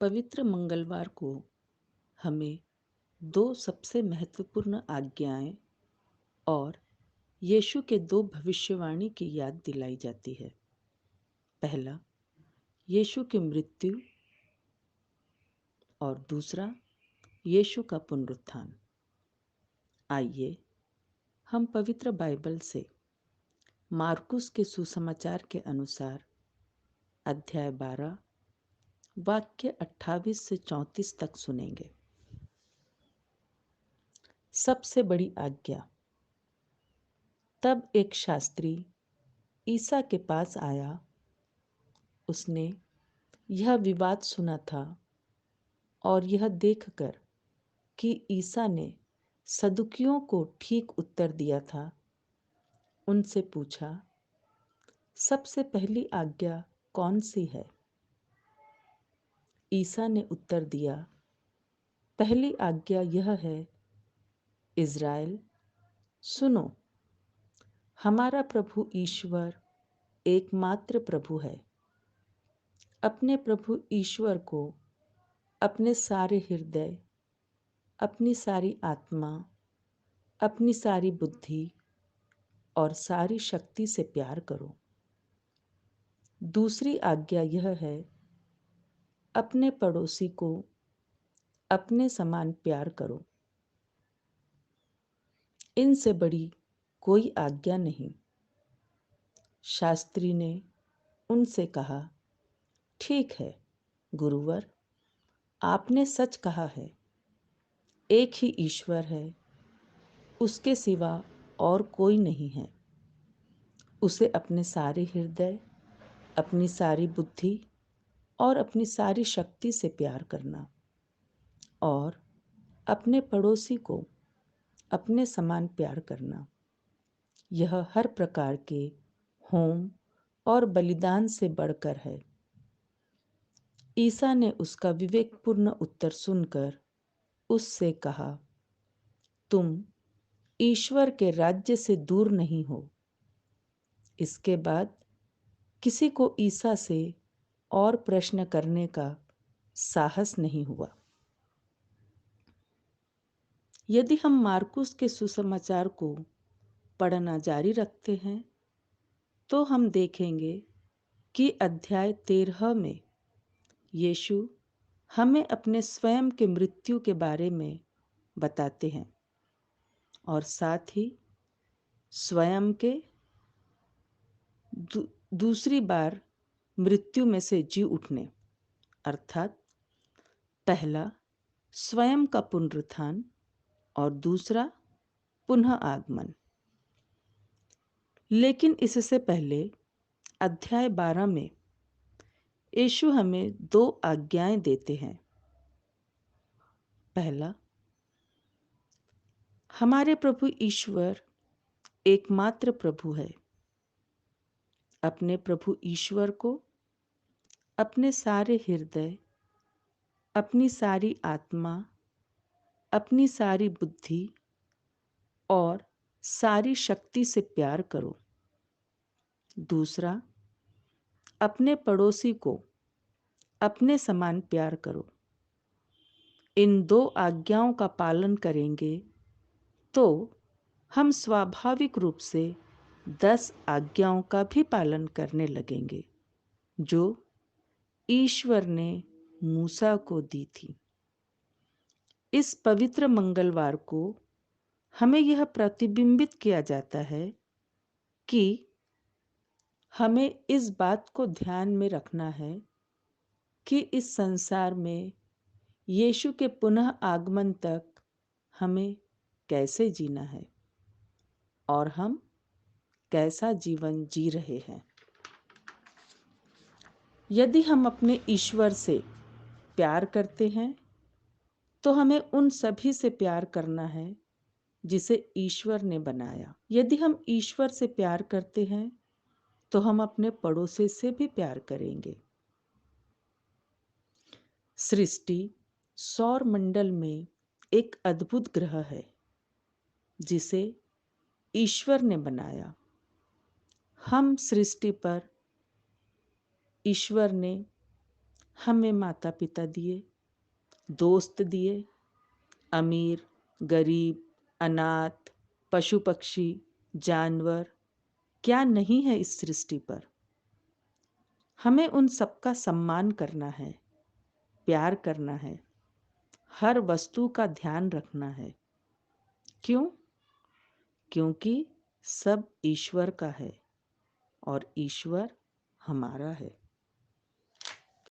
पवित्र मंगलवार को हमें दो सबसे महत्वपूर्ण आज्ञाएं और यीशु के दो भविष्यवाणी की याद दिलाई जाती है। पहला, यीशु की मृत्यु और दूसरा, यीशु का पुनरुत्थान। आइए हम पवित्र बाइबल से मार्कुस के सुसमाचार के अनुसार अध्याय 12 वाक्य 28 से 34 तक सुनेंगे। सबसे बड़ी आज्ञा। तब एक शास्त्री ईसा के पास आया। उसने यह विवाद सुना था और यह देखकर कि ईसा ने सदुकियों को ठीक उत्तर दिया था, उनसे पूछा, सबसे पहली आज्ञा कौन सी है? ईसा ने उत्तर दिया, पहली आज्ञा यह है, इज़राइल सुनो, हमारा प्रभु ईश्वर एकमात्र प्रभु है। अपने प्रभु ईश्वर को अपने सारे हृदय, अपनी सारी आत्मा, अपनी सारी बुद्धि और सारी शक्ति से प्यार करो। दूसरी आज्ञा यह है, अपने पड़ोसी को अपने समान प्यार करो। इनसे बड़ी कोई आज्ञा नहीं। शास्त्री ने उनसे कहा, ठीक है गुरुवर, आपने सच कहा है। एक ही ईश्वर है, उसके सिवा और कोई नहीं है। उसे अपने सारे हृदय, अपनी सारी बुद्धि और अपनी सारी शक्ति से प्यार करना और अपने पड़ोसी को अपने समान प्यार करना, यह हर प्रकार के होम और बलिदान से बढ़कर है। ईसा ने उसका विवेकपूर्ण उत्तर सुनकर उससे कहा, तुम ईश्वर के राज्य से दूर नहीं हो। इसके बाद किसी को ईसा से और प्रश्न करने का साहस नहीं हुआ। यदि हम मार्कुस के सुसमाचार को पढ़ना जारी रखते हैं तो हम देखेंगे कि अध्याय 13 में यीशु हमें अपने स्वयं के मृत्यु के बारे में बताते हैं और साथ ही स्वयं के दूसरी बार मृत्यु में से जी उठने, अर्थात पहला स्वयं का पुनरुत्थान और दूसरा पुनः आगमन। लेकिन इससे पहले अध्याय 12 में यीशु हमें दो आज्ञाएं देते हैं। पहला, हमारे प्रभु ईश्वर एकमात्र प्रभु है। अपने प्रभु ईश्वर को अपने सारे हृदय, अपनी सारी आत्मा, अपनी सारी बुद्धि और सारी शक्ति से प्यार करो। दूसरा, अपने पड़ोसी को अपने समान प्यार करो। इन दो आज्ञाओं का पालन करेंगे तो हम स्वाभाविक रूप से 10 आज्ञाओं का भी पालन करने लगेंगे जो ईश्वर ने मूसा को दी थी। इस पवित्र मंगलवार को हमें यह प्रतिबिंबित किया जाता है कि हमें इस बात को ध्यान में रखना है कि इस संसार में यीशु के पुनः आगमन तक हमें कैसे जीना है और हम कैसा जीवन जी रहे हैं। यदि हम अपने ईश्वर से प्यार करते हैं तो हमें उन सभी से प्यार करना है जिसे ईश्वर ने बनाया। यदि हम ईश्वर से प्यार करते हैं तो हम अपने पड़ोसी से भी प्यार करेंगे। सृष्टि सौर मंडल में एक अद्भुत ग्रह है जिसे ईश्वर ने बनाया। हम सृष्टि पर ईश्वर ने हमें माता पिता दिए, दोस्त दिए, अमीर, गरीब, अनाथ, पशु पक्षी, जानवर, क्या नहीं है इस सृष्टि पर। हमें उन सबका सम्मान करना है, प्यार करना है, हर वस्तु का ध्यान रखना है। क्यों? क्योंकि सब ईश्वर का है और ईश्वर हमारा है।